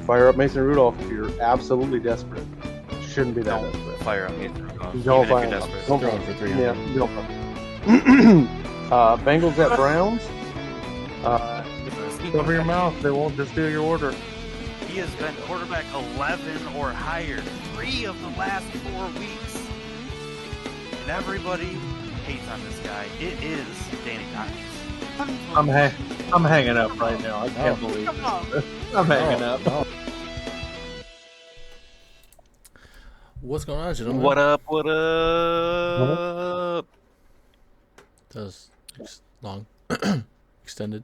Fire up Mason Rudolph if you're absolutely desperate. Shouldn't be that Don't desperate. fire up Mason Rudolph, Don't even if fire you're up. desperate. Don't Throw fire it for up. 300. Yeah, don't fire. Bengals at Browns. Cover your mouth. They won't just steal your order. He has been quarterback 11 or higher 3 of the last 4 weeks. And everybody hates on this guy. It is Danny Dimes. I'm hanging up right now. I can't believe it. I'm hanging up. No. What's going on, gentlemen? What up? What up? That was long. Extended.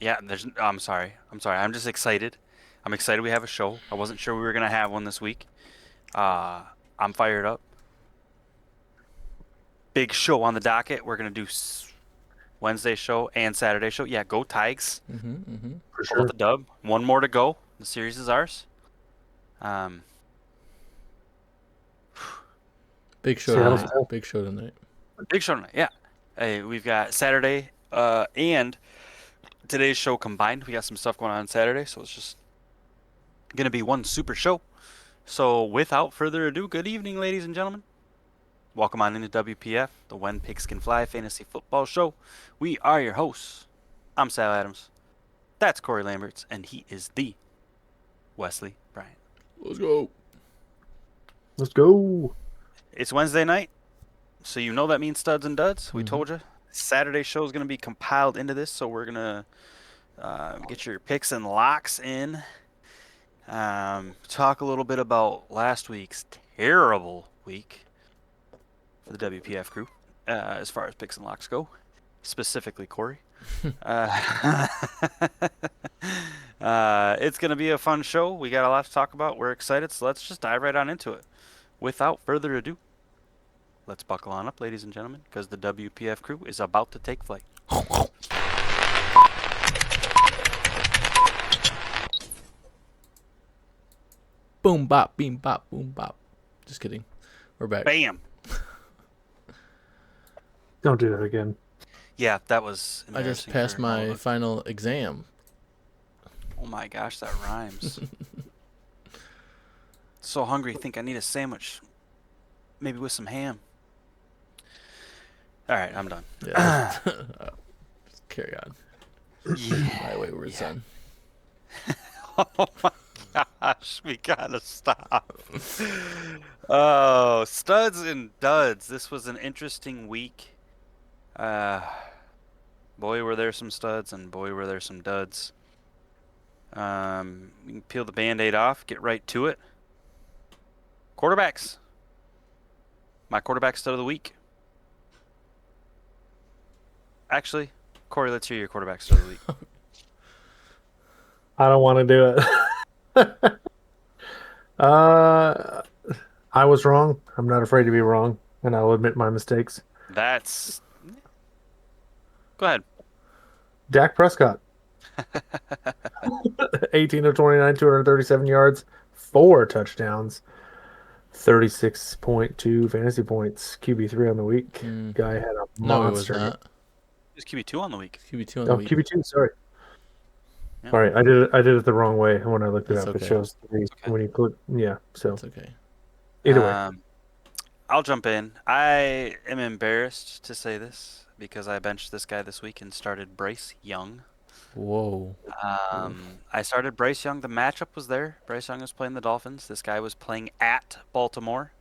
Yeah, I'm sorry. I'm just excited. I'm excited we have a show. I wasn't sure we were going to have one this week. I'm fired up. Big show on the docket. We're going to do Wednesday show and Saturday show. Yeah, go Tigers. For Pull out the dub. One more to go. The series is ours. Big show Seattle's tonight. full. Big show tonight. Big show tonight. Yeah. Hey, we've got Saturday and today's show combined. We got some stuff going on Saturday, so it's just going to be one super show. So without further ado, good evening, ladies and gentlemen. Welcome on into WPF, the When Picks Can Fly Fantasy Football Show. We are your hosts. I'm Sal Adams. That's Corey Lamberts, and he is the Wesley Bryant. Let's go. Let's go. It's Wednesday night, so you know that means studs and duds. We told you. Saturday show is going to be compiled into this, so we're going to get your picks and locks in. Talk a little bit about last week's terrible week for the WPF crew, as far as picks and locks go, specifically Corey. It's going to be a fun show. We got a lot to talk about. We're excited, so let's just dive right on into it. Without further ado, let's buckle on up, ladies and gentlemen, because the WPF crew is about to take flight. Boom bop, beam bop, boom bop. Just kidding. We're back. Bam! Don't do that again. Yeah, that was I just embarrassing passed for all my of us. final exam. Oh my gosh, that rhymes. So hungry, think I need a sandwich. Maybe with some ham. All right, I'm done. Yeah. Just carry on. Yeah. My wayward son. Oh my gosh, we gotta stop. Oh, studs and duds. This was an interesting week. Boy, were there some studs, and boy, were there some duds. We can peel the Band-Aid off, get right to it. Quarterbacks. My quarterback stud of the week. Actually, Corey, let's hear your quarterback stud of the week. I don't want to do it. I was wrong. I'm not afraid to be wrong, and I'll admit my mistakes. That's... Go ahead. Dak Prescott. 18 of 29, 237 yards, 4 touchdowns, 36.2 fantasy points, QB3 on the week. Guy had a No, it was monster. not. It was QB2 on the week. QB2 on the week. QB2, sorry. Yeah. All right, I did it the wrong way when I looked it That's up. okay. It shows okay. when you click. Yeah, so It's okay. either way. I'll jump in. I am embarrassed to say this because I benched this guy this week and started Bryce Young. Whoa. I started Bryce Young. The matchup was there. Bryce Young was playing the Dolphins. This guy was playing at Baltimore.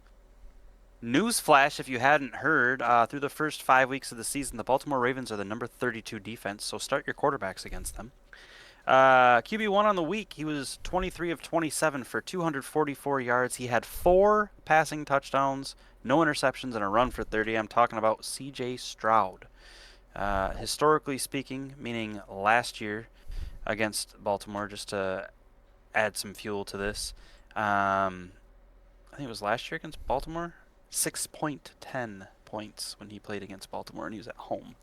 Newsflash, if you hadn't heard, through the first 5 weeks of the season, the Baltimore Ravens are the number 32 defense, so start your quarterbacks against them. QB1 on the week, he was 23 of 27 for 244 yards. He had 4 passing touchdowns, no interceptions, and a run for 30. I'm talking about C.J. Stroud. Historically speaking, meaning last year against Baltimore, just to add some fuel to this, I think it was last year against Baltimore, 6.10 points when he played against Baltimore, and he was at home.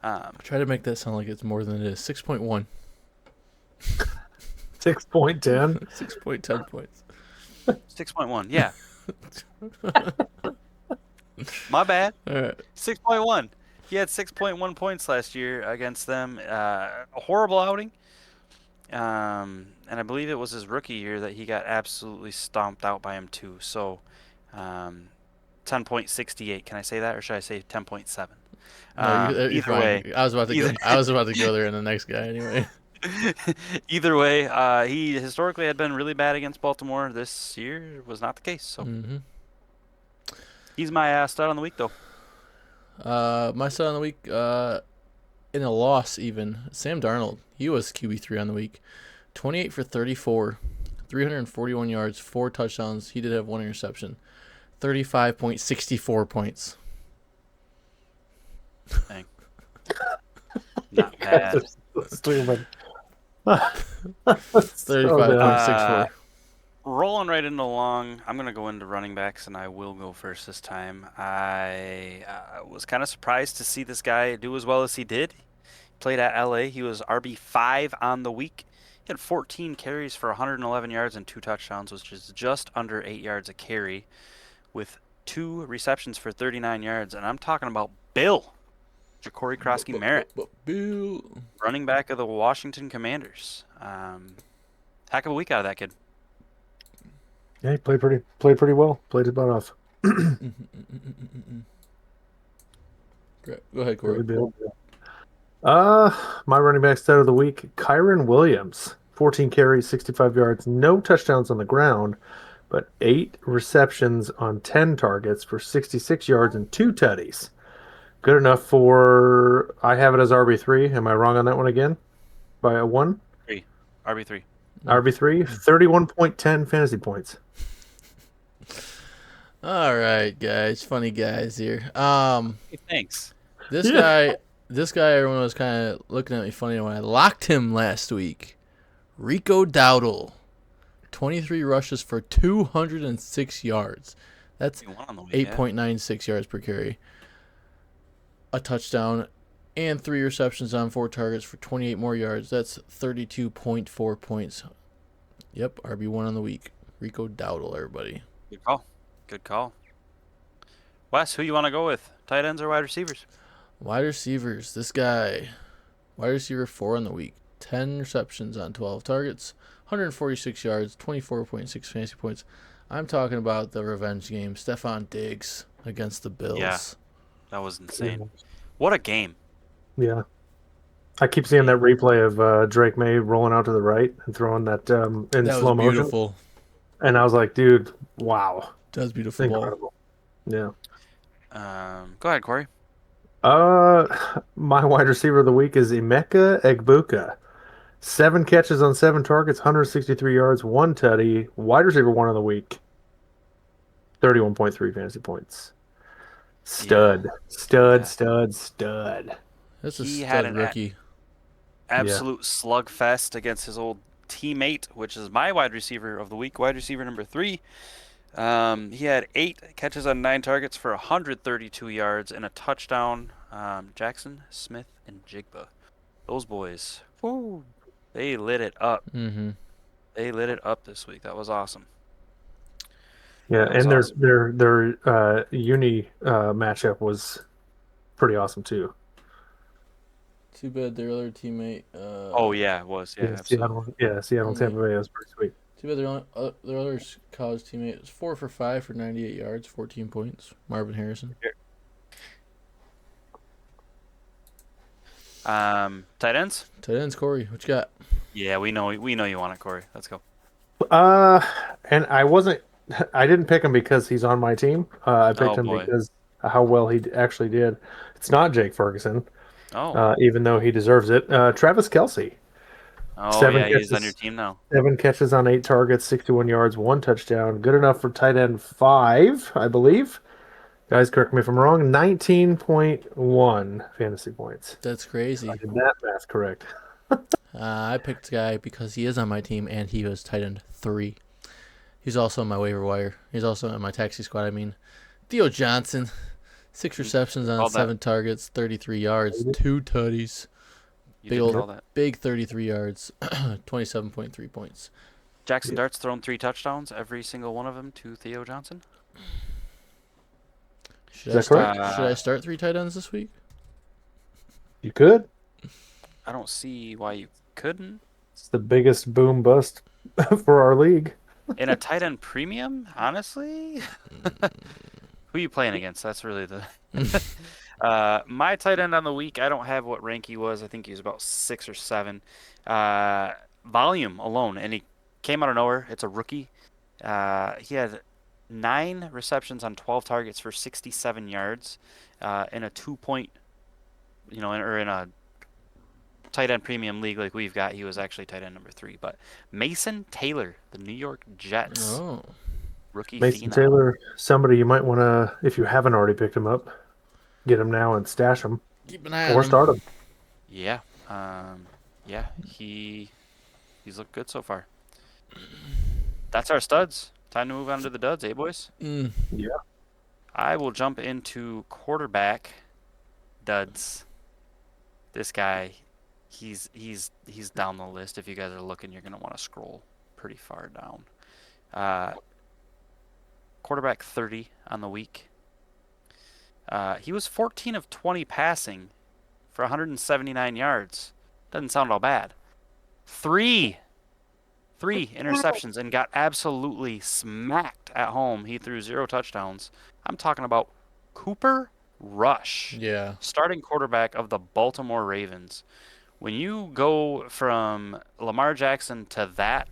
Try to make that sound like it's more than it is. 6.1. 6.10. 6.10 points. 6.1, yeah. My bad. All right. 6.1. He had 6.1 points last year against them. A horrible outing. And I believe it was his rookie year that he got absolutely stomped out by him too. So, 10.68. Can I say that, or should I say 10.7? No, you're Either fine. way, I was about to go. either I was about to go there in the next guy anyway. either way, he historically had been really bad against Baltimore. This year was not the case. So Mm-hmm. he's my stud on the week, though. My stud on the week, in a loss even, Sam Darnold. He was QB3 on the week. 28 for 34, 341 yards, 4 touchdowns. He did have 1 interception. 35.64 points. Dang. Not bad. Stupid. 35.64. Rolling right into long, I'm going to go into running backs, and I will go first this time. I was kind of surprised to see this guy do as well as he did. Played at LA. He was RB5 on the week. He had 14 carries for 111 yards and 2 touchdowns, which is just under 8 yards a carry, with 2 receptions for 39 yards. And I'm talking about Bill, Ja'Cory Krosky Merritt, Bill. running back of the Washington Commanders. Heck of a week out of that kid. Yeah, he played pretty well. Played his butt off. Great. Go ahead, Corey. My running back stat of the week, Kyron Williams. 14 carries, 65 yards, no touchdowns on the ground, but 8 receptions on 10 targets for 66 yards and 2 tutties. Good enough for, I have it as RB3. Am I wrong on that one again? By a 1? RB3. RB3, 31.10 fantasy points. All right, guys. Funny guys here. Hey, thanks. This guy, everyone was kind of looking at me funny when I locked him last week. Rico Dowdle, 23 rushes for 206 yards. That's 8.96 yards per carry. A touchdown and 3 receptions on 4 targets for 28 more yards. That's 32.4 points. Yep, RB1 on the week. Rico Dowdle, everybody. Good call. Good call. Wes, who you want to go with? Tight ends or wide receivers? Wide receivers. This guy, wide receiver 4 on the week. 10 receptions on 12 targets, 146 yards, 24.6 fantasy points. I'm talking about the revenge game. Stephon Diggs against the Bills. Yeah, that was insane. What a game. Yeah. I keep seeing that replay of Drake May rolling out to the right and throwing that in That slow was motion. beautiful. And I was like, dude, wow. That was beautiful Incredible. ball. Yeah. Go ahead, Corey. My wide receiver of the week is Emeka Egbuka. 7 catches on 7 targets, 163 yards, 1 tutty. Wide receiver 1 of the week. 31.3 fantasy points. Stud. That's That's a He had stud rookie. Absolute slugfest against his old teammate, which is my wide receiver of the week, wide receiver number 3. He had 8 catches on 9 targets for 132 yards and a touchdown. Jackson, Smith, and Jigba. Those boys, woo, they lit it up. Mm-hmm. They lit it up this week. That was awesome. Yeah, That was and awesome. their uni matchup was pretty awesome too. Too bad their other teammate. Oh yeah, it was. Yeah, absolutely. Seattle, Tampa Bay was pretty sweet. Too bad their other college teammate was 4 for 5 for 98 yards, 14 points. Marvin Harrison. Tight ends. Tight ends, Corey. What you got? Yeah, we know you want it, Corey. Let's go. And I didn't pick him because he's on my team. I picked him because how well he actually did. It's not Jake Ferguson. Oh. Even though he deserves it. Travis Kelce. Oh, yeah, he's on your team now. 7 catches on 8 targets, 61 yards, 1 touchdown. Good enough for tight end 5, I believe. Guys, correct me if I'm wrong. 19.1 fantasy points. That's crazy. I did that math correct. I picked the guy because he is on my team and he was tight end 3. He's also on my waiver wire. He's also on my taxi squad. I mean, Theo Johnson, 6 receptions on 7 targets, 33 yards, 2 tutties. Big 33 yards, 27.3 points. Jackson Dart's thrown 3 touchdowns, every single one of them to Theo Johnson. Should I start 3 tight ends this week? You could. I don't see why you couldn't. It's the biggest boom bust for our league. In a tight end premium, honestly, who are you playing against? That's really the. My tight end on the week, I don't have what rank he was. I think he was about 6 or 7. Volume alone, and he came out of nowhere. It's a rookie. He had 9 receptions on 12 targets for 67 yards in a 2-point, or in a tight end premium league like we've got. He was actually tight end number 3. But Mason Taylor, the New York Jets Oh, rookie Mason phenom. Taylor, somebody you might want to, if you haven't already picked him up, get him now and stash him keep an eye on or him. start him. Yeah, he's looked good so far. That's our studs. Time to move on to the duds, eh, boys? Mm. Yeah. I will jump into quarterback duds. This guy, he's down the list. If you guys are looking, you're gonna want to scroll pretty far down. Quarterback 30 on the week. He was 14 of 20 passing for 179 yards. Doesn't sound all bad. Three interceptions and got absolutely smacked at home. He threw 0 touchdowns. I'm talking about Cooper Rush, Yeah. starting quarterback of the Baltimore Ravens. When you go from Lamar Jackson to that,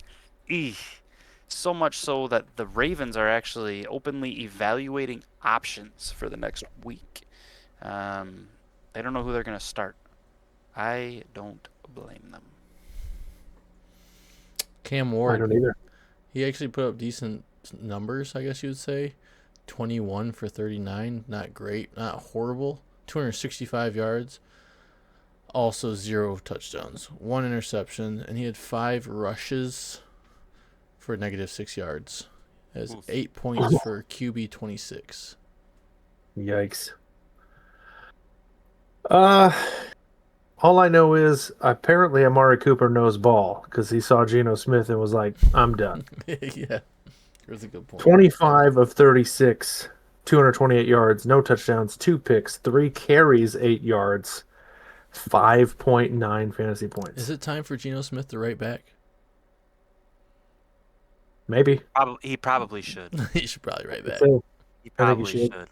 so much so that the Ravens are actually openly evaluating options for the next week. They don't know who they're going to start. I don't blame them. Cam I Ward. don't either. He actually put up decent numbers, I guess you would say. 21 for 39. Not great. Not horrible. 265 yards. Also 0 touchdowns. 1 interception. And he had 5 rushes for -6 yards. Has Oof. 8 points for QB 26. Yikes. All I know is apparently Amari Cooper knows ball because he saw Geno Smith and was like, I'm done. Yeah. There's a good point. 25 of 36, 228 yards, no touchdowns, 2 picks, 3 carries, 8 yards, 5.9 fantasy points. Is it time for Geno Smith to right back? Maybe. He probably should. He should probably right back. So, He I think he probably should. should.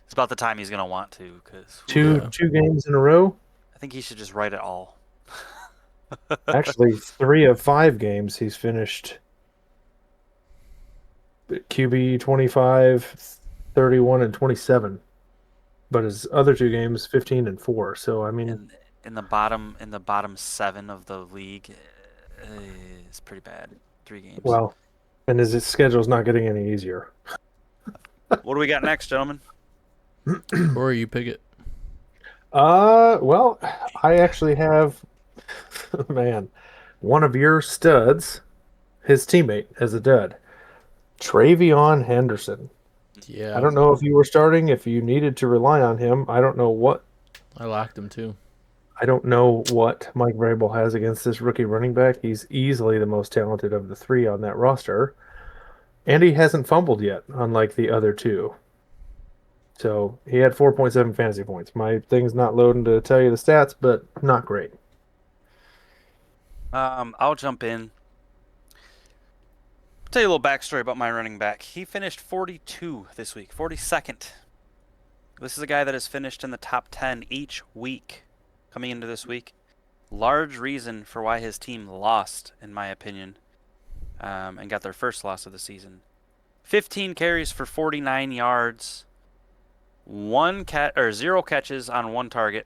It's about the time he's going to want to, because two games in a row. I think he should just write it all. Actually, 3 of 5 games he's finished QB 25, 31, and 27. But his other 2 games, 15 and 4. So I mean, In the bottom 7 of the league, it's pretty bad. 3 games. well, and his schedule's not getting any easier. What do we got next, gentlemen? Or you pick it. Well, I actually have, man, one of your studs, his teammate as a dud, Travion Henderson. Yeah. I don't know if you were starting, if you needed to rely on him. I don't know what I locked him too. Mike Vrabel has against this rookie running back. He's easily the most talented of the 3 on that roster. And he hasn't fumbled yet, unlike the other 2. So he had 4.7 fantasy points. My thing's not loading to tell you the stats, but not great. I'll jump in. Tell you a little backstory about my running back. He finished 42 this week, 42nd. This is a guy that has finished in the top 10 each week coming into this week. Large reason for why his team lost, in my opinion, and got their first loss of the season. 15 carries for 49 yards, 0 catches on 1 target.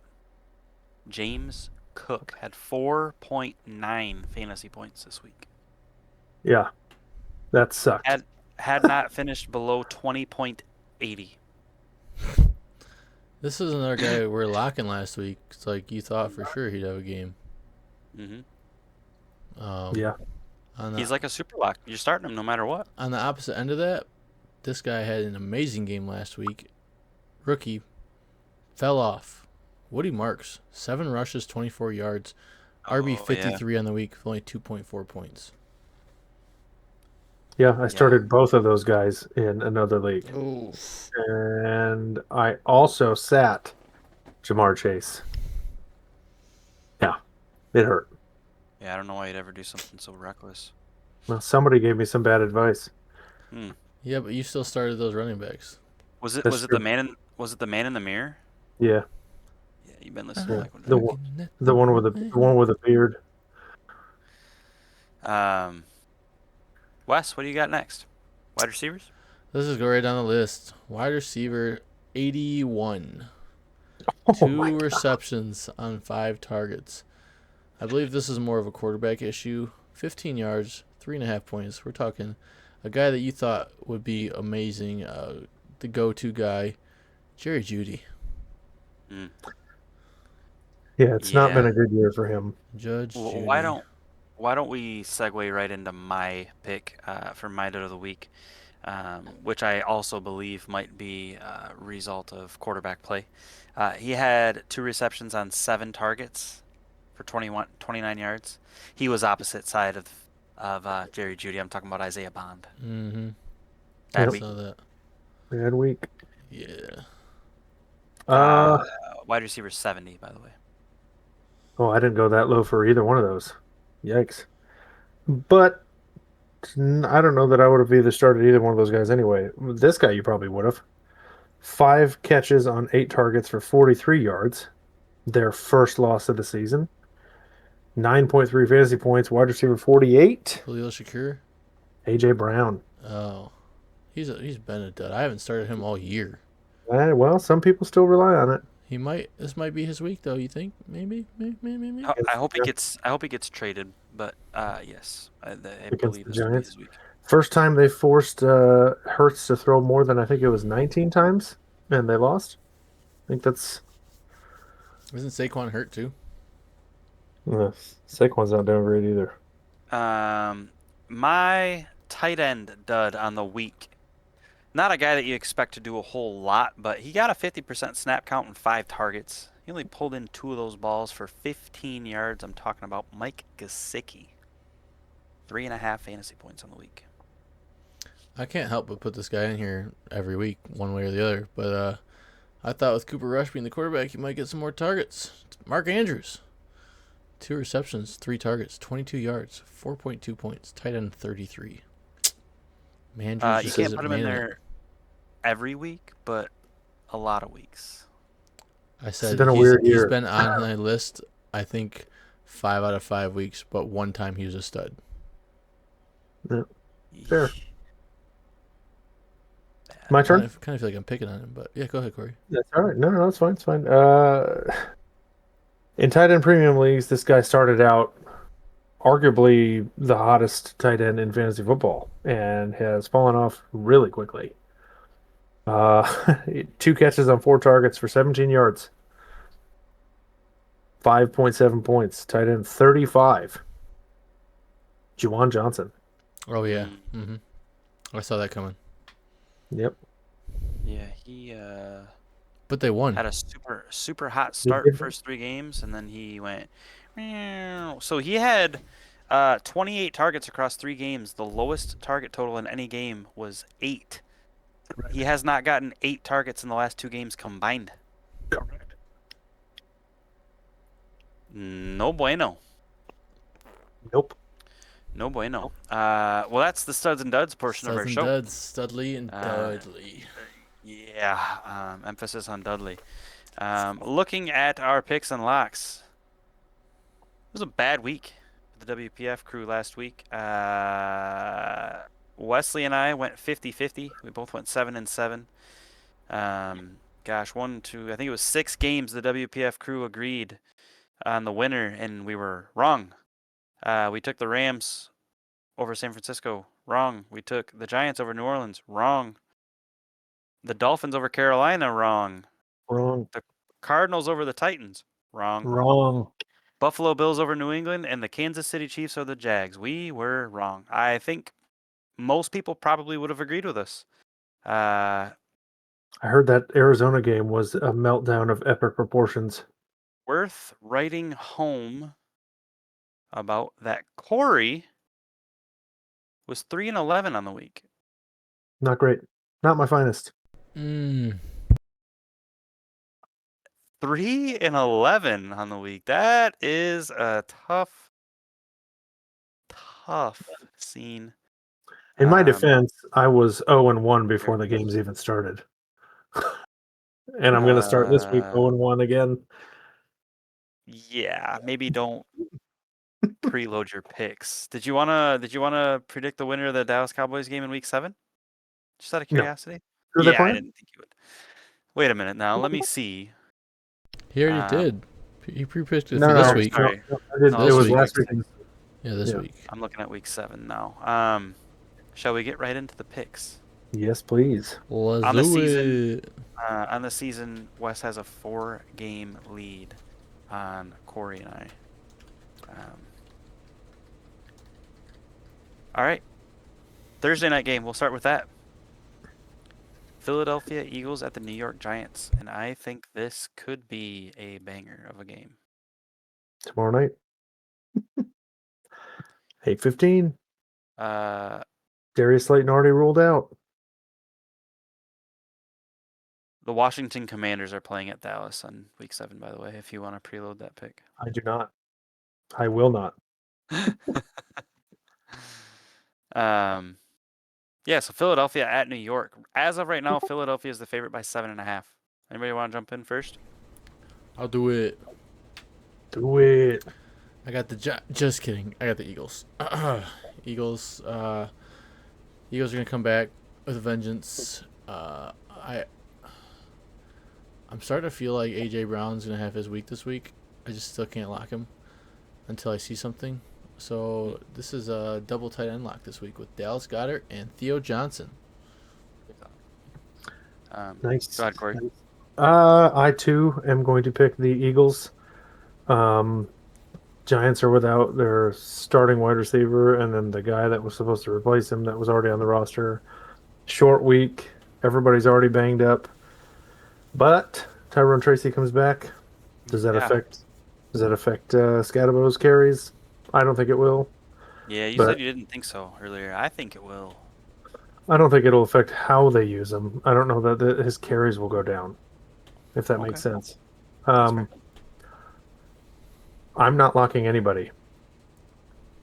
James Cook had 4.9 fantasy points this week. Yeah, that sucked. Had not finished below 20.80. This is another guy we were locking last week. It's like you thought for sure he'd have a game. Mm-hmm. Yeah. He's like a super lock. You're starting him no matter what. On the opposite end of that, this guy had an amazing game last week. Rookie fell off. Woody Marks, 7 rushes, 24 yards. RB 53 on the week with only 2.4 points. Yeah, I started both of those guys in another league. Ooh. And I also sat Jamar Chase. Yeah, it hurt. Yeah, I don't know why you'd ever do something so reckless. Well, somebody gave me some bad advice. Yeah, but you still started those running backs. Was it That's was it true. the man in the mirror? Yeah, Yeah, you've been listening yeah. to Mike The Winter. one, with the beard. Wes, what do you got next? Wide receivers? Let's just go right down the list. Wide receiver, 81. Oh my 2 God. receptions on 5 targets. I believe this is more of a quarterback issue. 15 yards, 3.5 points. We're talking a guy that you thought would be amazing, the go-to guy, Jerry Jeudy. Mm. Yeah, it's not been Yeah. a good year for him. Judge Well, Judy. why don't we segue right into my pick for my dud of the week, which I also believe might be a result of quarterback play. He had 2 receptions on 7 targets for 29 yards. He was opposite side of Jerry Jeudy. I'm talking about Isaiah Bond. Mm-hmm. Bad I Yep. week. saw that. Bad week. Yeah. Wide receiver 70, by the way. Oh, I didn't go that low for either one of those. Yikes. But I don't know that I would have either started either one of those guys anyway. This guy you probably would have. 5 catches on 8 targets for 43 yards. Their first loss of the season. 9.3 fantasy points. Wide receiver 48. Khalil Shakur. AJ Brown. Oh, he's been a dud. I haven't started him all year. Well, some people still rely on it. He might. This might be his week, though. You think? Maybe. Maybe. I hope he Yeah, gets. I hope he gets traded. But yes, I against believe the this will be Giants. his week. First time they forced Hurts to throw more than I think it was 19 times, and they lost. I think that's Isn't Saquon hurt too? Saquon's not doing great either. My tight end dud on the week. Not a guy that you expect to do a whole lot, but he got a 50% snap count and 5 targets. He only pulled in 2 of those balls for 15 yards. I'm talking about Mike Gesicki. 3.5 fantasy points on the week. I can't help but put this guy in here every week, one way or the other. But I thought with Cooper Rush being the quarterback, he might get some more targets. Mark Andrews. 2 receptions, 3 targets, 22 yards, 4.2 points. Tight end 33. Andrews You just can't isn't put him in manning it. there every week, but a lot of weeks. I It's said been a he's weird year. been on my list, I think, 5 out of 5 weeks, but one time he was a stud. Yeah, fair. Yeesh. My I turn. kind of feel like I'm picking on him, but yeah, go ahead, Corey. That's all right. No, it's fine. It's fine. In tight end premium leagues, this guy started out arguably the hottest tight end in fantasy football and has fallen off really quickly. 2 catches on 4 targets for 17 yards. 5.7 points. Tight end 35. Juwan Johnson. Oh, yeah. Mm-hmm. I saw that coming. Yep. Yeah, he But they won. had a super hot He start did. first 3 games, and then he went. Meow. So he had 28 targets across 3 games. The lowest target total in any game was 8. He has not gotten 8 targets in the last 2 games combined. Correct. No bueno. Nope. No bueno. Well, that's the studs and duds portion of Studs our and show. duds. Studley and Uh, Dudley. Yeah, emphasis on Dudley. Looking at our picks and locks, it was a bad week for the WPF crew last week. Wesley and I went 50-50. We both went 7-7. Gosh, 1, 2, I think it was 6 games the WPF crew agreed on the winner, and we were wrong. We took the Rams over San Francisco. Wrong. We took the Giants over New Orleans. Wrong. The Dolphins over Carolina. Wrong. Wrong. The Cardinals over the Titans. Wrong. Wrong. Buffalo Bills over New England, and the Kansas City Chiefs over the Jags. We were wrong. I think most people probably would have agreed with us. I heard that Arizona game was a meltdown of epic proportions. Worth writing home about that Corey was 3-11 on the week. Not great. Not my finest. 3-11 on the week. That is a tough tough scene. In my defense, I was 0-1 before the games even started. And I'm going to start this week 0-1 again. Yeah, maybe don't preload your picks. Did you wanna predict the winner of the Dallas Cowboys game in Week 7? Just out of No. curiosity. Who are they Yeah, I playing? didn't think you would. Wait a minute now. Let me see. He already did. He pre-picked it No, for no, this Sorry, week. sorry. no, I did. No, It This was week. last week. Yeah, this Yeah. week. I'm looking at Week 7 now. Shall we get right into the picks? Yes, please. Let's On the do season- it. On the season, Wes has a 4-game lead on Corey and I. All right. Thursday night game. We'll start with that. Philadelphia Eagles at the New York Giants, and I think this could be a banger of a game. Tomorrow night. 8:15. Darius Slayton already ruled out. The Washington Commanders are playing at Dallas on Week 7, by the way, if you want to preload that pick. I do not. I will not. Yeah, so Philadelphia at New York. As of right now, Philadelphia is the favorite by 7.5. Anybody want to jump in first? I'll do it. Do it. I got the just kidding. I got the Eagles. Eagles. Eagles are gonna come back with a vengeance. I'm starting to feel like AJ Brown's gonna have his week this week. I just still can't lock him until I see something. So this is a double tight end lock this week with Dallas Goedert and Theo Johnson. Nice. Go ahead, Corey. I too am going to pick the Eagles. Giants are without their starting wide receiver, and then the guy that was supposed to replace him that was already on the roster. Short week. Everybody's already banged up. But Tyrone Tracy comes back. Does that affect Scadabo's carries? I don't think it will. Yeah, you but said you didn't think so earlier. I think it will. I don't think it'll affect how they use him. I don't know that his carries will go down, if that makes sense. Fair. I'm not locking anybody.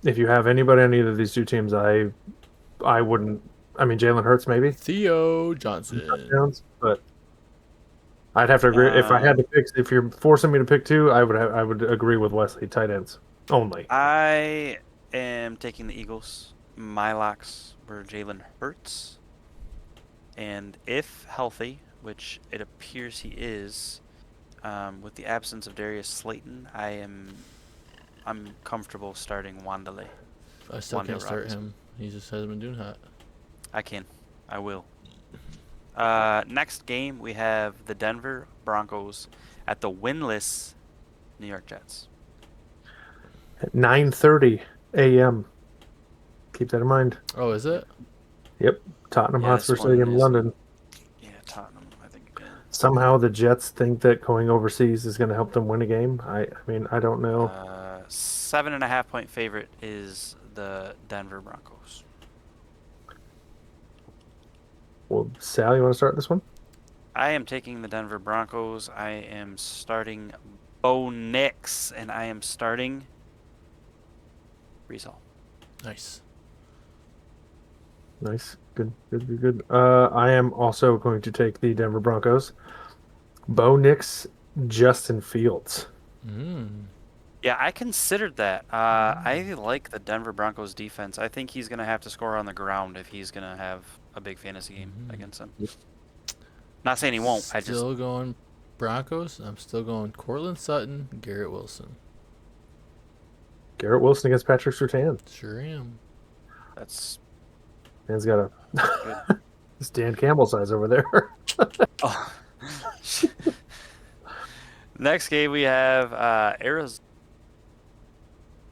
If you have anybody on either of these two teams, I wouldn't. I mean, Jalen Hurts maybe Theo Johnson. touchdowns, but I'd have to agree. If I had to pick, if you're forcing me to pick two, I would agree with Wesley. Tight ends only. I am taking the Eagles. My locks were Jalen Hurts, and if healthy, which it appears he is, with the absence of Darius Slayton, I'm comfortable starting Wanderlei. I still can't start Robinson. him. He just hasn't been doing hot. I will. Next game, we have the Denver Broncos at the winless New York Jets. At 9:30 a.m. Keep that in mind. Oh, is it? Yep, Tottenham Yeah, Hotspur this one Stadium, is- London. Yeah, Tottenham, I think. Yeah. Somehow the Jets think that going overseas is going to help them win a game. I mean, I don't know. 7.5 point favorite is the Denver Broncos. Well, Sal, you want to start this one? I am taking the Denver Broncos. I am starting Bo Nix, and I am starting Brees Hall. Nice. Nice. Good. I am also going to take the Denver Broncos. Bo Nix, Justin Fields. Yeah, I considered that. I like the Denver Broncos defense. I think he's going to have to score on the ground if he's going to have a big fantasy game against them. Not saying he won't. Still going Broncos. I'm still going Cortland Sutton, Garrett Wilson. Garrett Wilson against Patrick Surtain. Sure am. That's Man's got a good. it's Dan Campbell size over there. Oh. Next game we have Arizona,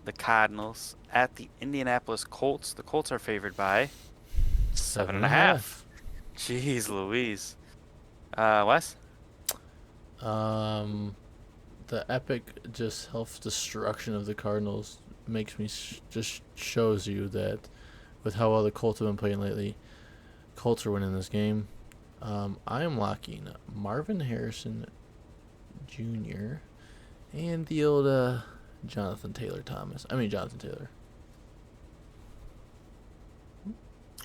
the Cardinals at the Indianapolis Colts. The Colts are favored by 7.5. Jeez Louise. Wes? The epic just self-destruction of the Cardinals makes me just shows you that with how well the Colts have been playing lately, Colts are winning this game. I am locking Marvin Harrison Jr. and the old Jonathan Taylor.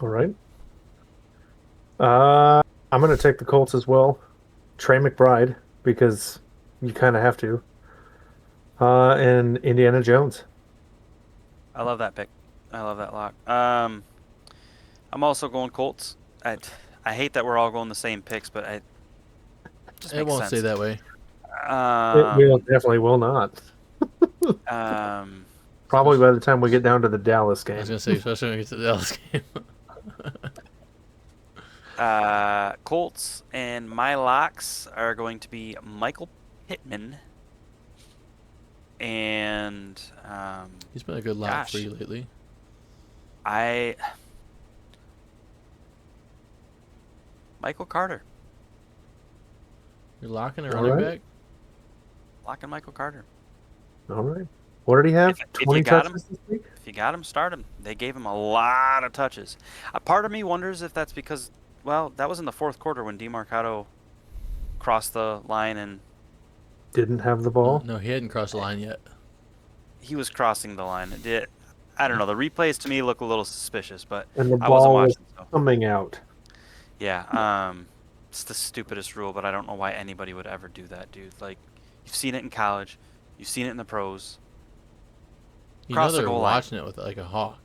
All right. I'm going to take the Colts as well. Trey McBride, because you kind of have to. And Indiana Jones. I love that pick. I love that lock. I'm also going Colts. I hate that we're all going the same picks, but it just It makes won't sense. stay that way. It definitely will not. Um, Probably by the time we get down to the Dallas I game. was gonna say, especially when we get to the Dallas game. Colts and my locks are going to be Michael Pittman and He's been a good lock gosh. for you lately. Michael Carter. You're locking a All running right. back. Locking Michael Carter. All right. What did he have? If you 20 got him, touches this week? if you got him, start him. They gave him a lot of touches. A part of me wonders if that's because, well, that was in the fourth quarter when DeMarcado crossed the line and Didn't have the ball. No, he hadn't crossed the line yet. he was crossing the line. I don't know. The replays to me look a little suspicious, but And the I wasn't ball was watching. So. coming out. Yeah. It's the stupidest rule, but I don't know why anybody would ever do that, dude. Like, you've seen it in college, you've seen it in the pros. You Cross know the they're goal line. watching it with like a hawk.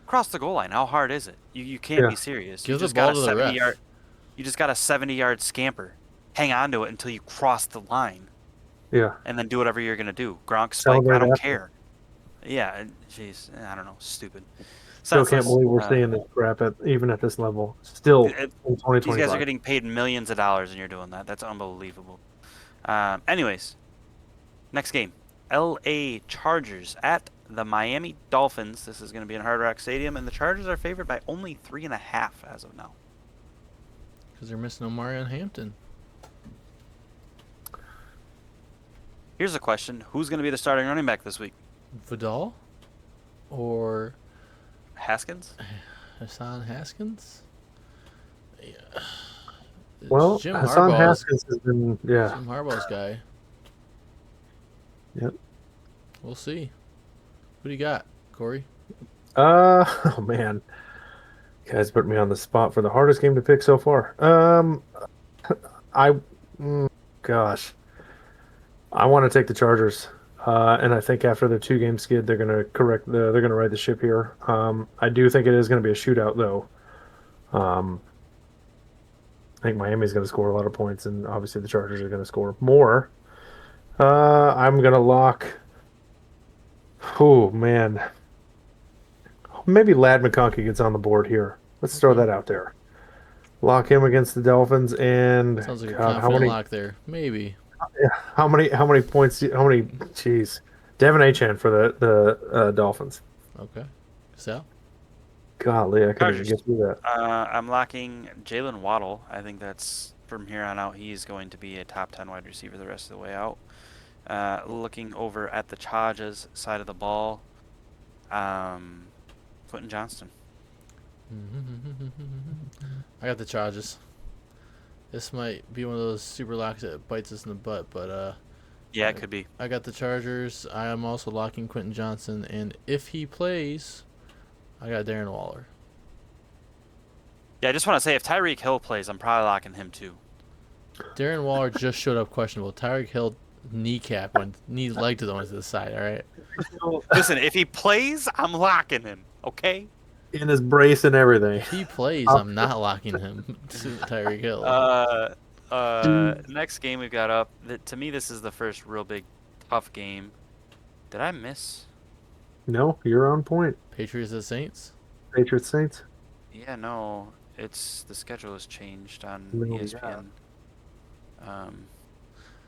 Cross the goal line. How hard is it? You can't Yeah. be serious. Give You the just ball got a to the 70 ref. yard. You just got a 70-yard scamper. Hang on to it until you cross the line, Yeah. and then do whatever you're gonna do. Gronk spike. Celebrate I don't after. care. Yeah. Jeez. I don't know. Stupid. Still can't Senseless. believe we're seeing this crap even at this level. Still It- in These guys 2025. are getting paid millions of dollars, and you're doing that. That's unbelievable. Anyways, next game. L.A. Chargers at the Miami Dolphins. This is going to be in Hard Rock Stadium, and the Chargers are favored by only 3.5 as of now. Because they're missing Omarion Hampton. Here's a question. Who's going to be the starting running back this week? Vidal? Or Haskins? Hassan Haskins? Yeah. Well, Jim Hassan Harbaugh's, Haskins has been, yeah. Jim Harbaugh's guy. Yep. We'll see. Who do you got, Corey? Oh man, you guys put me on the spot for the hardest game to pick so far. Gosh, I want to take the Chargers, and I think after the 2-game skid, they're gonna they're gonna right the ship here. I do think it is gonna be a shootout though. I think Miami's gonna score a lot of points, and obviously the Chargers are gonna score more. I'm gonna lock. Oh man. Maybe Lad McConkey gets on the board here. Let's throw that out there. Lock him against the Dolphins, and Sounds like a God, confident lock there. Maybe. how many points? Jeez, Devin Achan for the Dolphins. Okay. Sal? Golly, I couldn't even Chargers. get through that. I'm locking Jalen Waddle. I think that's from here on out. He's going to be a top 10 wide receiver the rest of the way out. Looking over at the Chargers side of the ball, Quentin Johnston. I got the Chargers. This might be one of those super locks that bites us in the butt, but Yeah, it could be. I got the Chargers. I am also locking Quentin Johnson, and if he plays, I got Darren Waller. Yeah, I just want to say if Tyreek Hill plays, I'm probably locking him too. Darren Waller just showed up questionable. Tyreek Hill kneecap went knee leg to the one to the side. All right. Listen, if he plays, I'm locking him. Okay. In his brace and everything. If he plays, I'm not locking him to Tyreek Hill. Next game we've got up. To me, this is the first real big, tough game. Did I miss? No, you're on point. Patriots and Saints. Patriots Saints. Yeah, no. It's the schedule has changed on No, ESPN.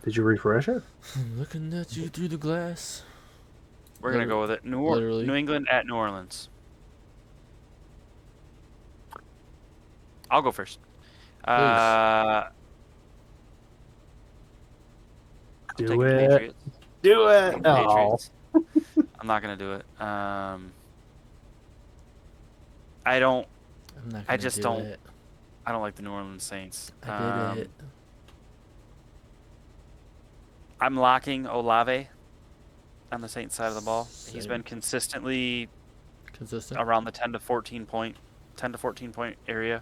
Did you refresh it? I'm looking at you through the glass. We're gonna go with it. Literally. New England at New Orleans. I'll go first. Do taking it. Patriots. Do it. Taking Oh. Patriots. I'm not gonna do it. I don't. I'm not. I just don't. It. I don't like the New Orleans Saints. I did it. I'm locking Olave on the Saints side of the ball. He's Same. been consistently Consistent. around the 10 to 14 point 10 to 14 point area.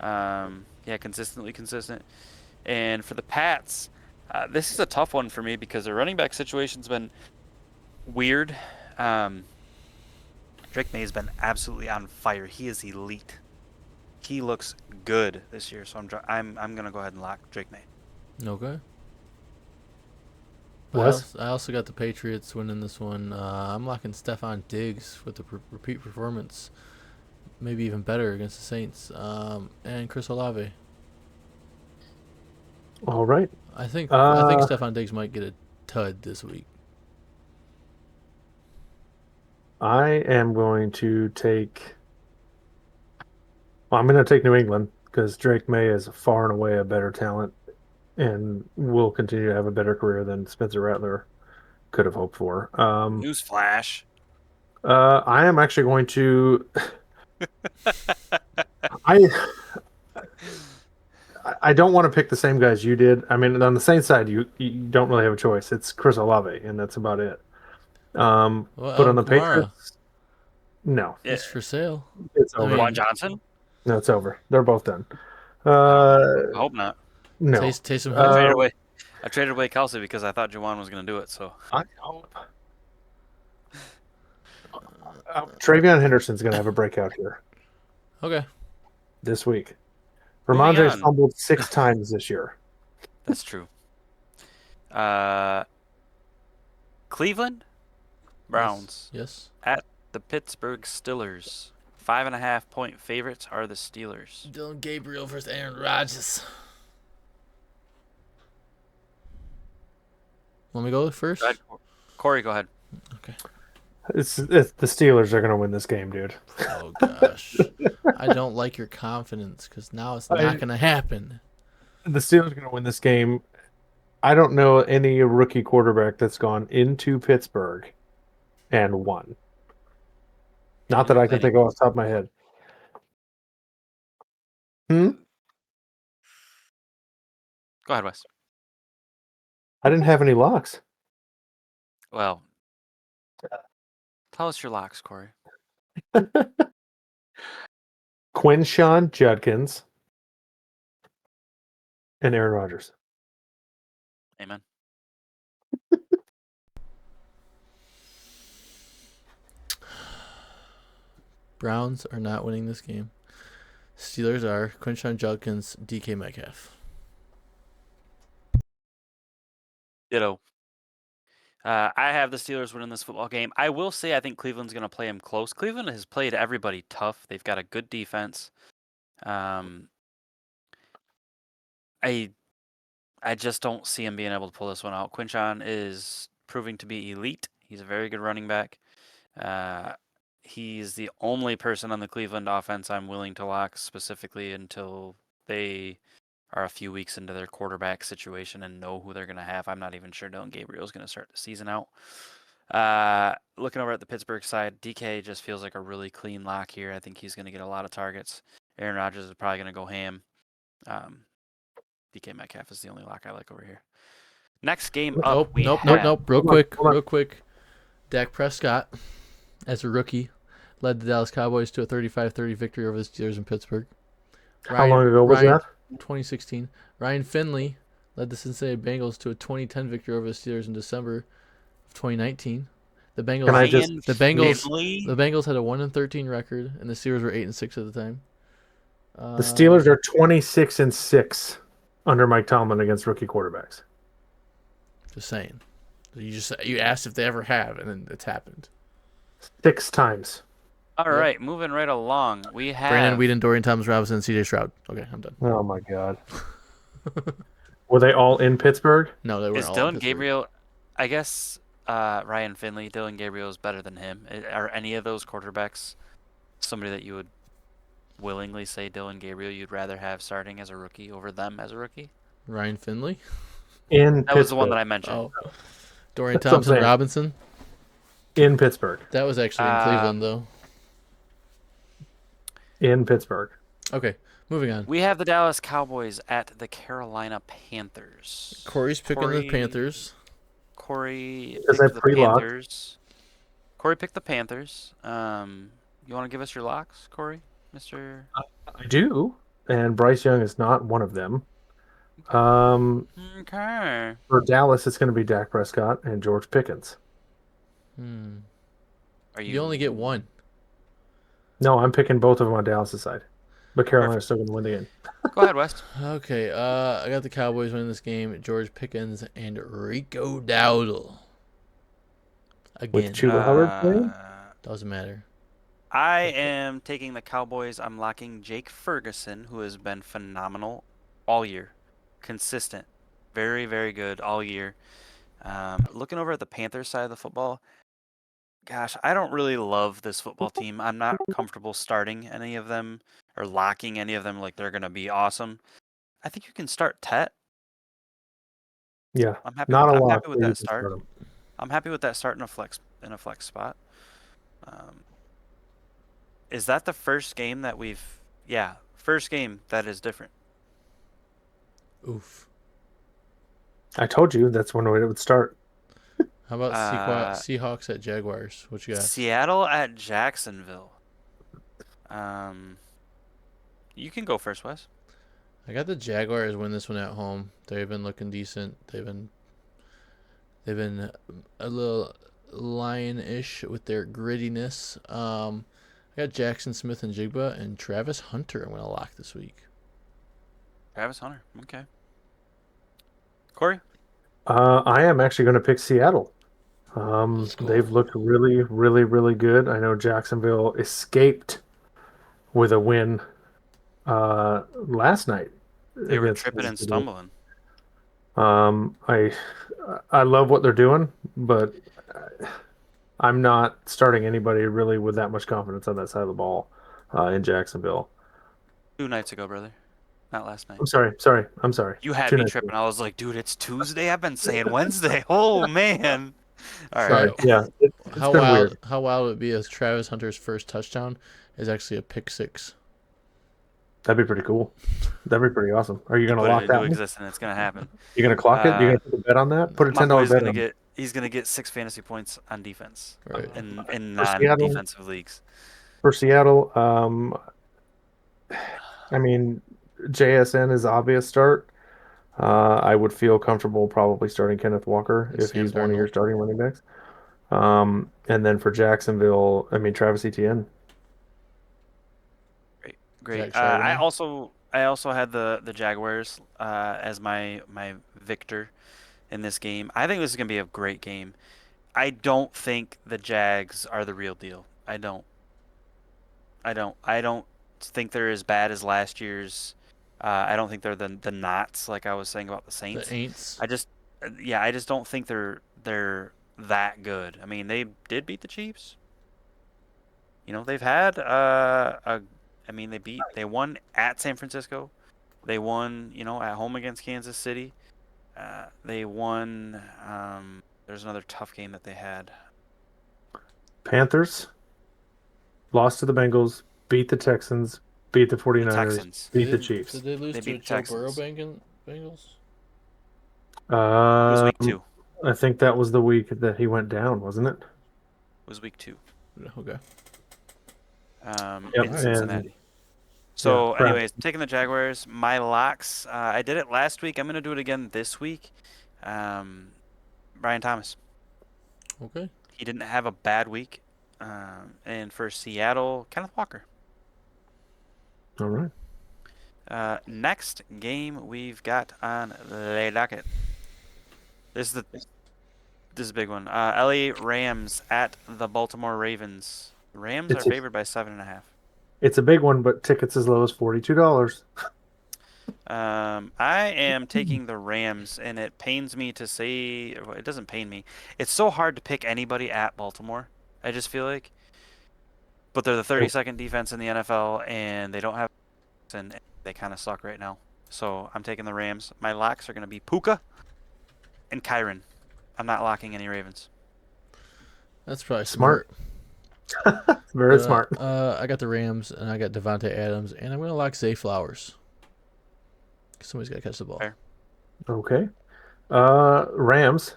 Consistently consistent. And for the Pats, this is a tough one for me because their running back situation's been weird. Drake May's been absolutely on fire. He is elite. He looks good this year, so I'm gonna go ahead and lock Drake May. Okay. Wes? I also got the Patriots winning this one. I'm locking Stephon Diggs with the repeat performance. Maybe even better against the Saints. And Chris Olave. All right. I think Stephon Diggs might get a tud this week. I am going to take. Well, I'm going to take New England because Drake May is far and away a better talent and will continue to have a better career than Spencer Rattler could have hoped for. Newsflash. I am actually going to. I don't want to pick the same guys you did. I mean, on the Saints side, you don't really have a choice. It's Chris Olave, and that's about it. But on the Patriots, no, it's for sale. It's over. Juwan Johnson? No, it's over. They're both done. I hope not. No. Taysom Hill. I traded away Kelsey because I thought Juwan was going to do it. So I hope. Travion Henderson's going to have a breakout here. Okay. This week. Ramondre's fumbled 6 times this year. That's true. Cleveland Browns. Yes. At the Pittsburgh Steelers. 5.5 point favorites are the Steelers. Dylan Gabriel versus Aaron Rodgers. Want me to go first? Go ahead. Corey, go ahead. Okay. It's the Steelers are going to win this game, dude. Oh, gosh. I don't like your confidence because now it's not going to happen. The Steelers are going to win this game. I don't know any rookie quarterback that's gone into Pittsburgh and won. Not that I can think of off the top of my head. Go ahead, Wes. I didn't have any locks. Well, tell us your locks, Corey. Quinshon Judkins and Aaron Rodgers. Amen. Browns are not winning this game. Steelers are. Quinshon Judkins, DK Metcalf. Ditto. I have the Steelers winning this football game. I will say I think Cleveland's going to play them close. Cleveland has played everybody tough. They've got a good defense. I just don't see him being able to pull this one out. Quinshon is proving to be elite. He's a very good running back. He's the only person on the Cleveland offense I'm willing to lock specifically until they are a few weeks into their quarterback situation and know who they're going to have. I'm not even sure Dylan Gabriel is going to start the season out. Looking over at the Pittsburgh side, DK just feels like a really clean lock here. I think he's going to get a lot of targets. Aaron Rodgers is probably going to go ham. DK Metcalf is the only lock I like over here. Next game up. Nope. Real quick. Dak Prescott, as a rookie, led the Dallas Cowboys to a 35-30 victory over the Steelers in Pittsburgh. How long ago was that? 2016. Ryan Finley led the Cincinnati Bengals to a 2010 victory over the Steelers in December of 2019. The Bengals had a 1-13 record, and the Steelers were 8-6 at the time. The Steelers are 26-6 under Mike Tomlin against rookie quarterbacks. Just saying. You asked if they ever have, and then it's happened. 6 times. All right, moving right along. We have Brandon Whedon, Dorian Thomas-Robinson, C.J. Stroud. Okay, I'm done. Oh my God. Were they all in Pittsburgh? No, they weren't. Is Dylan Gabriel? I guess Ryan Finley, Dylan Gabriel is better than him. Are any of those quarterbacks somebody that you would willingly say Dylan Gabriel you'd rather have starting as a rookie over them as a rookie? Ryan Finley? That was the one that I mentioned. Oh. Dorian Thompson-Robinson? In Pittsburgh. That was actually in Cleveland, though. In Pittsburgh. Okay, moving on. We have the Dallas Cowboys at the Carolina Panthers. Corey's picking the Panthers. Corey picked the Panthers. You want to give us your locks, Corey? Mister? I do, and Bryce Young is not one of them. Okay. For Dallas, it's going to be Dak Prescott and George Pickens. Are You only get you? one. No, I'm picking both of them on Dallas' side, but Carolina's Perfect. still going to win the game. Go ahead, West. Okay, I got the Cowboys winning this game. George Pickens and Rico Dowdle. With Again, Chuba Hubbard playing? doesn't matter. I am taking the Cowboys. I'm locking Jake Ferguson, who has been phenomenal all year, consistent, very, very good all year. Looking over at the Panthers side of the football, gosh, I don't really love this football team. I'm not comfortable starting any of them or locking any of them like they're going to be awesome. I think you can start Tet. Yeah, I'm happy not with a I'm lot, happy with but you that can start. start them. I'm happy with that start in a flex spot. Is that the first game that we've first game that is different? Oof. I told you that's when it would start. How about Uh, Seahawks at Jaguars? What you got? Seattle at Jacksonville. Um, you can go first, Wes. I got the Jaguars win this one at home. They've been looking decent. They've been a little lion-ish with their grittiness. I got Jackson Smith and Jigba and Travis Hunter. I'm gonna lock this week. Travis Hunter. Okay. Corey. I am actually going to pick Seattle. Let's go. They've looked really, really, really good. I know Jacksonville escaped with a win last night They were against tripping Kansas and City. stumbling. I love what they're doing, but I'm not starting anybody really with that much confidence on that side of the ball in Jacksonville. 2 nights ago, brother. Not last night. I'm sorry. You had Two me nights tripping. ago. I was like, dude, it's Tuesday. I've been saying Wednesday. Oh man. All right. Sorry. Alright, Yeah, it's How been weird. wild would it be if Travis Hunter's first touchdown is actually a pick six? That'd be pretty cool. That'd be pretty awesome. Are you You going to put it lock that into one? existence. It's gonna happen. You going to clock it? You going to put a bet on that? Put a My $10 boy's bet gonna on it. get. He's gonna get 6 fantasy points on defense Right. in For Seattle. non-defensive leagues. For Seattle, I mean, JSN is obvious start. I would feel comfortable probably starting Kenneth Walker And if Sam he's one of your Darnold. starting running backs. And then for Jacksonville, I mean Travis Etienne. Great, great. Zach I Charbonnet. also had the Jaguars as my victor in this game. I think this is gonna be a great game. I don't think the Jags are the real deal. I don't. I don't think they're as bad as last year's. I don't think they're the Knots like I was saying about the The Saints. Aints. I just don't think they're that good. I mean, they did beat the Chiefs. You know, they've had I mean, they won at San Francisco. They won, you know, at home against Kansas City. They won. There's another tough game that they had. Panthers lost to the Bengals, beat the Texans, beat the The 49ers, Texans. beat the Did Chiefs. they lose They to beat a the Joe Burrow Texans. Bengals? It was week Um, 2. I think that was the week that he went down, wasn't it? It was week 2. Okay. Yep. In And Cincinnati. yeah, So, anyways, taking the Jaguars. My locks. I did it last week. I'm gonna do it again this week. Brian Thomas. Okay. He didn't have a bad week. And for Seattle, Kenneth Walker. all right. Next game we've got on the docket. This is a big one. LA Rams at the Baltimore Ravens. The Rams are It's a, favored by 7.5. it's a big one, but tickets as low as $42. I am taking the Rams, and it pains me to say. Well, it doesn't pain me. It's so hard to pick anybody at Baltimore. I just feel like, but they're the 32nd defense in the NFL, and they don't have, and they kind of suck right now. So I'm taking the Rams. My locks are going to be Puka and Kyron. I'm not locking any Ravens. That's probably Smart. smart. Very smart. I got the Rams and I got Devontae Adams and I'm gonna lock Zay Flowers. Somebody's gotta catch the ball. Fair. Okay. Rams.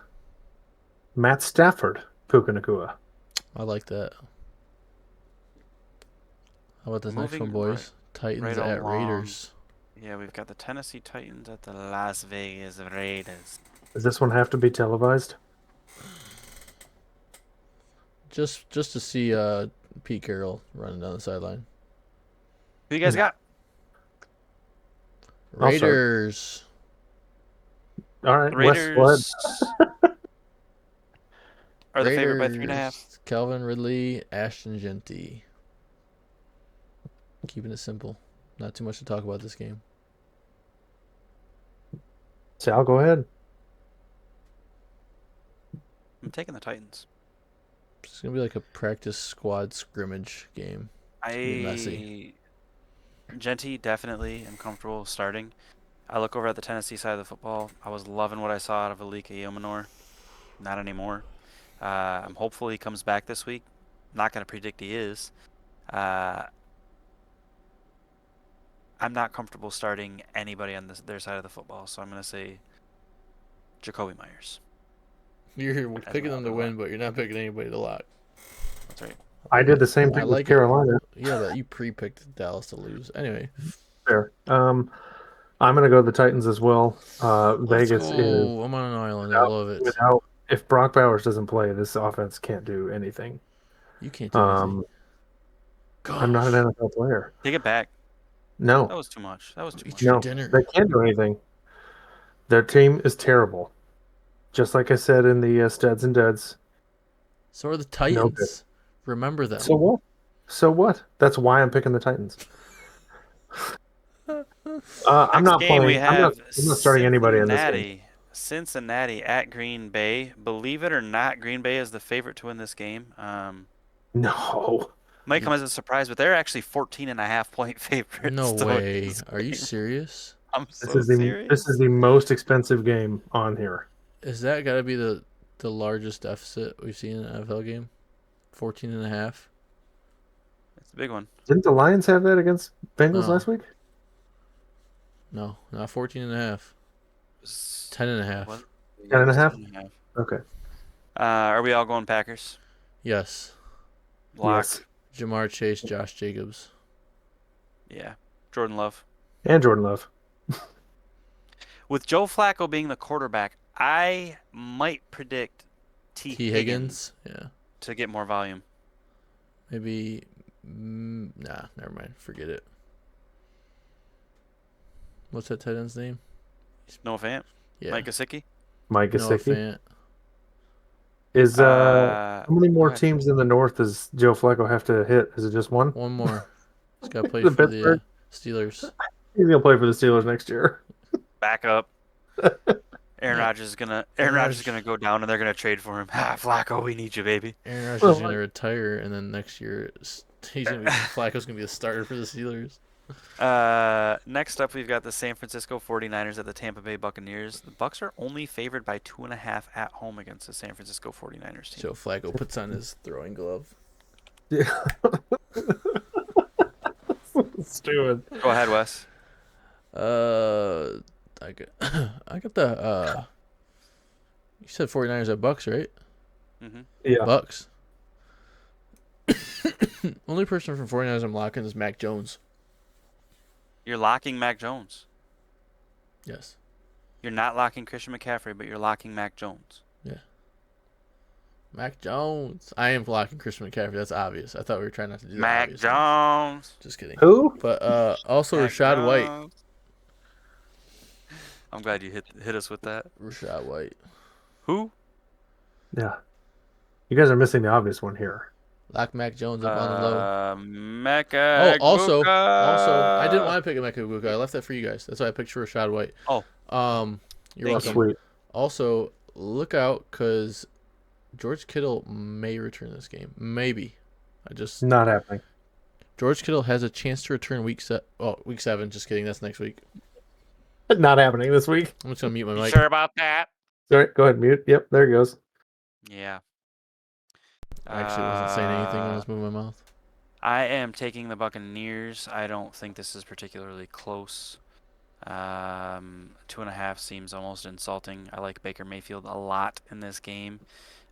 Matt Stafford, Puka Nakua. I like that. How about this next Moving one, boys? Titans right at along. Raiders. Yeah, we've got the Tennessee Titans at the Las Vegas Raiders. Does this one have to be televised? Just to see Pete Carroll running down the sideline. Who you guys got? I'll start. Raiders. All right, The Wes, go ahead. Raiders are the favorite by 3.5. Calvin Ridley, Ashton Genty. Keeping it simple. Not too much to talk about this game. Sal, go ahead. I'm taking the Titans. It's gonna be like a practice squad scrimmage game. It's gonna be messy. Genty definitely am comfortable starting. I look over at the Tennessee side of the football. I was loving what I saw out of Alika Yeomanor. Not anymore. I'm hopeful he comes back this week. Not going to predict he is. I'm not comfortable starting anybody on their side of the football, so I'm going to say Jacoby Myers. You're As picking my them to other win, lock. but you're not picking anybody to lock. That's right. I did the same I thing like with Carolina. Yeah, but you pre-picked Dallas to lose. Anyway, Fair. I'm going to go the Titans as well. let's Vegas is go. I'm on an island. I love it. without. If Brock Bowers doesn't play, this offense can't do anything. You can't do anything. I'm not an NFL player. Take it back. No, That was too much. That was too Eat much. your no, dinner. they can't do anything. Their team is terrible. Just like I said in the studs and duds. So are the Titans. Remember them. So what? So what? That's why I'm picking the Titans. I'm not Next game we playing. I'm not starting anybody in this game. Cincinnati at Green Bay. Believe it or not, Green Bay is the favorite to win this game. No. Might come as a surprise, but they're actually 14.5-point favorites. No to win way. this Are you game. serious? I'm This so is the serious. this is the most expensive game on here. Is that got to be the largest deficit we've seen in an NFL game? 14.5. It's a big one. Didn't the Lions have that against Bengals No. last week? No, not 14.5. It's 10.5. what? 10.5? 10.5. Okay. Are we all going Packers? Yes. Lock. Yes. Jamar Chase, Josh Jacobs. Yeah. Jordan Love. And Jordan Love. With Joe Flacco being the quarterback, I might predict T. Higgins Yeah. to get more volume. Maybe. Nah, never mind. Forget it. What's that tight end's name? Noah Fant? Yeah. Mike Gesicki? Mike Noah Gesicki. Fant. Is how many more go ahead. teams in the North does Joe Flacco have to hit? Is it just one? One more. He's got to play The for the Pittsburgh? Steelers. He's gonna play for the Steelers next year. Back up. Aaron Yeah. Rodgers is gonna go down and they're gonna trade for him. Flacco, we need you, baby. Aaron Rodgers is going to retire, and then next year Flacco's going to be the starter for the Steelers. Next up, we've got the San Francisco 49ers at the Tampa Bay Buccaneers. The Bucs are only favored by 2.5 at home against the San Francisco 49ers team. So Flacco puts on his throwing glove. Yeah. Stupid. Go ahead, Wes. I got the you said 49ers at Bucks, right? Mm-hmm. Yeah. Bucks. Only person from 49ers I'm locking is Mac Jones. You're locking Mac Jones. Yes. You're not locking Christian McCaffrey, but you're locking Mac Jones. Mac Jones. I am locking Christian McCaffrey. That's obvious. I thought we were trying not to do that. Mac obvious things. Jones. Just kidding. Who? But also Mac Rashad White. Jones. I'm glad you hit us with that. Rashad White. Who? Yeah. You guys are missing the obvious one here. Lock Mac Jones up on the low. Mecca. Also, I didn't want to pick a Mecca Ibuka. I left that for you guys. That's why I picked Rashad White. Oh. You're Thank welcome. Sweet. Also, look out because George Kittle may return this game. Maybe. Not happening. George Kittle has a chance to return week 7. Just kidding. That's next week. Not happening this week. I'm just gonna mute my You mic. sure about that? Sorry, go ahead, mute. Yep, there he goes. Yeah. I actually wasn't saying anything when I was moving my mouth. I am taking the Buccaneers. I don't think this is particularly close. 2.5 seems almost insulting. I like Baker Mayfield a lot in this game.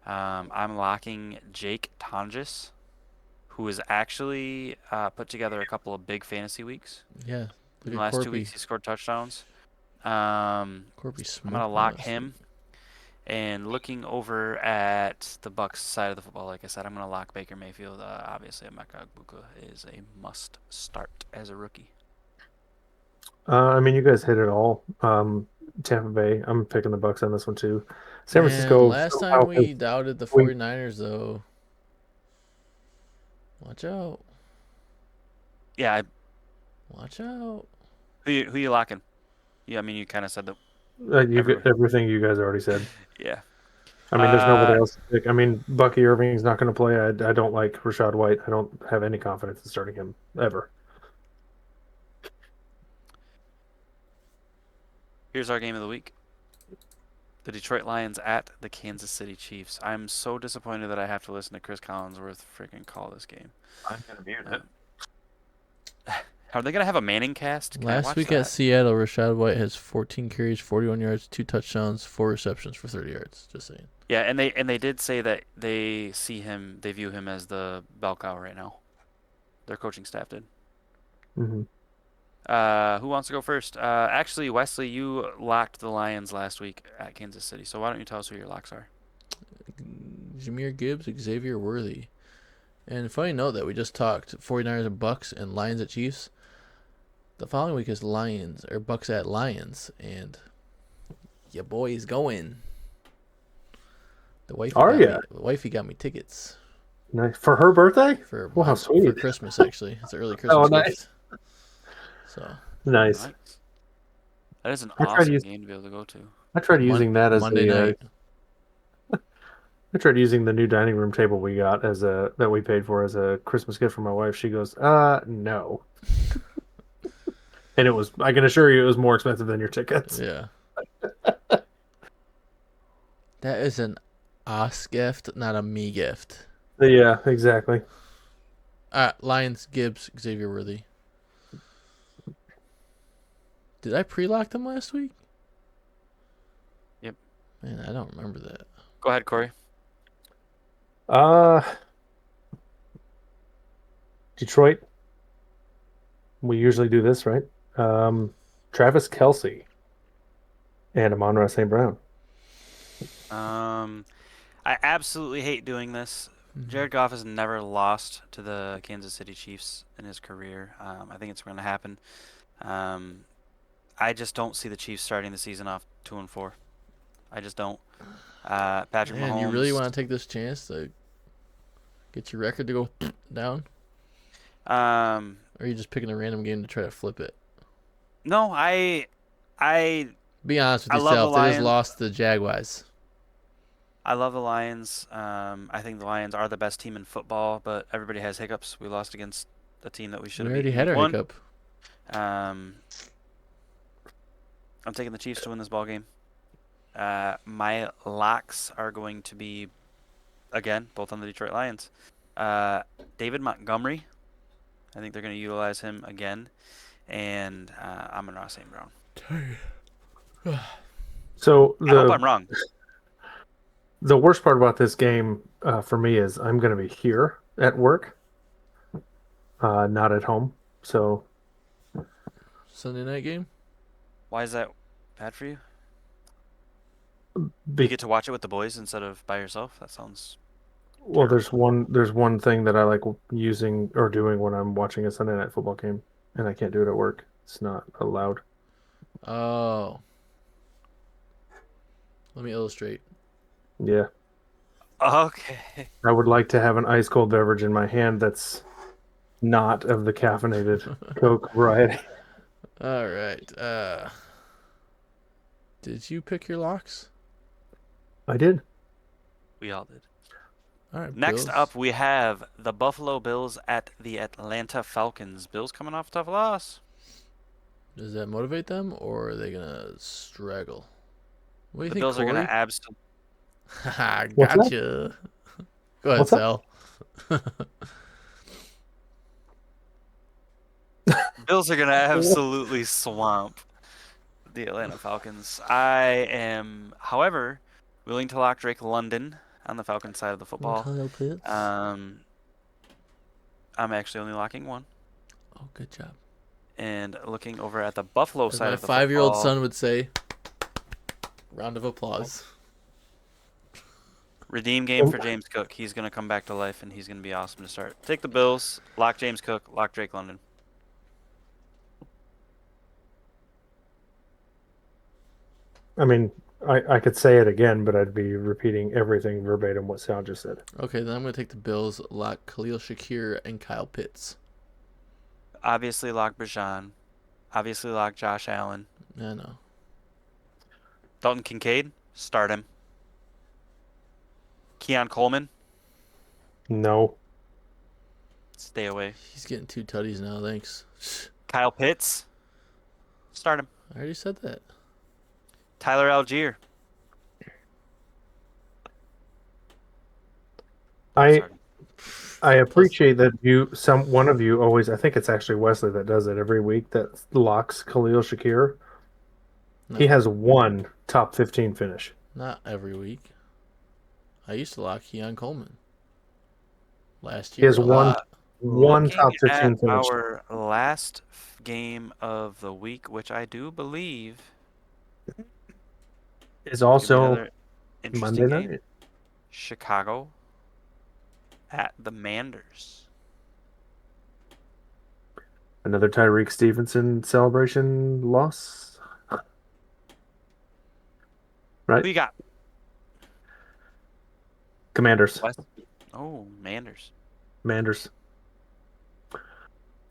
I'm locking Jake Tonjes, who has actually put together a couple of big fantasy weeks. Yeah. In Look the at last 2 Corpy. weeks, he scored touchdowns. Corpy I'm smoked gonna me lock last him. week. And looking over at the Bucks side of the football, like I said, I'm gonna lock Baker Mayfield. Obviously, Emeka Egbuka is a must start as a rookie. I mean, you guys hit it all. Tampa Bay. I'm picking the Bucks on this one too. San Man, Francisco. last somehow time we has- doubted the we- 49ers, though. Watch out. Yeah, Watch out. who you locking? Yeah, I mean, you kind of said that. you get everything you guys already said. Yeah. I mean, there's nobody else to pick. I mean, Bucky Irving's not going to play. I don't like Rashad White. I don't have any confidence in starting him ever. Here's our game of the week. The Detroit Lions at the Kansas City Chiefs. I'm so disappointed that I have to listen to Chris Collinsworth freaking call this game. I'm gonna mute it. Are they gonna have a Manning cast? Can I Last watch week that? at Seattle, Rashad White has 14 carries, 41 yards, 2 touchdowns, 4 receptions for 30 yards. Just saying. Yeah, and they did say that they view him as the bell cow right now. Their coaching staff did. Mm-hmm. Who wants to go first? Actually, Wesley, you locked the Lions last week at Kansas City, so why don't you tell us who your locks are? Jameer Gibbs, Xavier Worthy. And funny note that we just talked 49ers and Bucks and Lions at Chiefs. The following week is Bucks at Lions, and your boy's going. The wifey got me tickets Nice. For her birthday? for Wow, for sweet. Christmas. Actually, it's an early Christmas nice. gift. So Nice. Nice. That is an I tried awesome use- game to be able to go to. I tried using that as Monday night. I tried using the new dining room table we got that we paid for as a Christmas gift for my wife. She goes, no. And I can assure you it was more expensive than your tickets. Yeah. That is an us gift, not a me gift. Yeah, exactly. Lions, Gibbs, Xavier Worthy. Did I pre-lock them last week? Yep. Man, I don't remember that. Go ahead, Corey. Detroit. We usually do this, right? Travis Kelce and Amon-Ra St. Brown. I absolutely hate doing this. Jared Goff has never lost to the Kansas City Chiefs in his career. I think it's going to happen. I just don't see the Chiefs starting the season off 2-4. I just don't. Patrick Man, Mahomes. you really want to take this chance to get your record to go down? Or are you just picking a random game to try to flip it? No, I Be honest with I love yourself. the They just Lions. lost to the Jaguars. I love the Lions. I think the Lions are the best team in football, but everybody has hiccups. We lost against a team that we should We have already beaten had our week 1. hiccup. I'm taking the Chiefs to win this ball game. My locks are going to be, again, both on the Detroit Lions. David Montgomery. I think they're going to utilize him again. And Amon-Ra St. Brown. So I hope I'm wrong. the worst part about this game for me is I'm going to be here at work, not at home. So Sunday night game? Why is that bad for you? You be, get to watch it with the boys instead of by yourself? That sounds... well, there's one thing that I like using or doing when I'm watching a Sunday night football game, and I can't do it at work. It's not allowed. Oh. Let me illustrate. Yeah. Okay. I would like to have an ice cold beverage in my hand that's not of the caffeinated Coke variety. All right. Did you pick your locks? I did. We all did. All right. Next Bills. up, we have the Buffalo Bills at the Atlanta Falcons. Bills coming off a tough loss. Does that motivate them, or are they gonna struggle? What do you The think, Bills are going Corey? to absolutely... Haha, What's that? gotcha. Go ahead, What's that? Sal. Bills are going to absolutely swamp the Atlanta Falcons. I am, however, willing to lock Drake London on the Falcons side of the football. I'm actually only locking one. Oh, good job. And looking over at the Buffalo As side my of the 5-year-old football, son would say, round of applause. redeem game for James Cook. He's going to come back to life, and he's going to be awesome to start. Take the Bills, lock James Cook, lock Drake London. I mean, I could say it again, but I'd be repeating everything verbatim what Sal just said. Okay, then I'm going to take the Bills, lock Khalil Shakir and Kyle Pitts. Obviously, lock Bijan. Obviously, lock Josh Allen. I know. Dalton Kincaid, start him. Keon Coleman, No. stay away. He's getting 2 tutties now, thanks. Kyle Pitts, start him. I already said that. Tyler Algier, I start him. I appreciate that one of you always, I think it's actually Wesley that does it every week, that locks Khalil Shakir. No. He has one top 15 finish. Not every week. I used to lock Keon Coleman. Last He year, has a lot. one top Looking 15 at finish. our last game of the week, which I do believe Is could be also another interesting Monday game. night. Chicago at the Manders. Another Tyreek Stevenson celebration loss. Right? Who you got? Commanders. West? Oh, Manders. Commanders.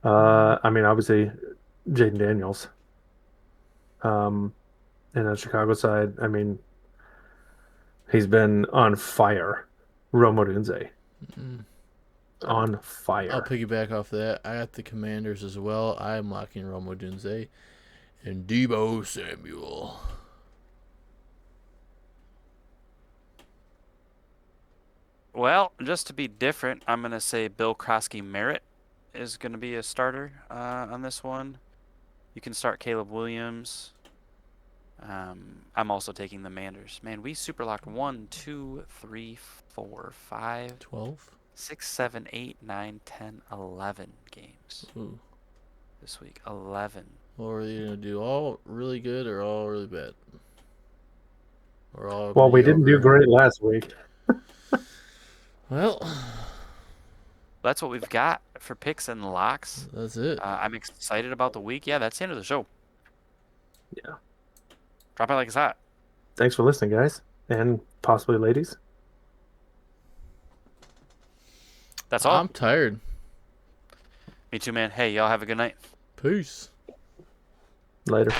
I mean, obviously, Jaden Daniels. And on the Chicago side, I mean, he's been on fire. Rome Odunze. Mm. On fire. I'll piggyback off that. I got the Commanders as well. I'm locking Romo Dunze and Debo Samuel. Well, just to be different, I'm going to say Bill Krosky Merritt is going to be a starter on this one. You can start Caleb Williams. I'm also taking the Manders. Man, we super locked 1, 2, 3, 4, 5, 12. 6, 7, 8, 9, 10, 11 games Ooh. this week. 11. What are you going to do? All really good or all really bad? Or all Well, we didn't do mediocre? great last week. Well, That's what we've got for picks and locks. that's it. I'm excited about the week. Yeah, that's the end of the show. Yeah. Drop it like it's hot. Thanks for listening, guys. And possibly ladies. That's all. I'm tired. Me too, man. Hey, y'all have a good night. Peace. Later.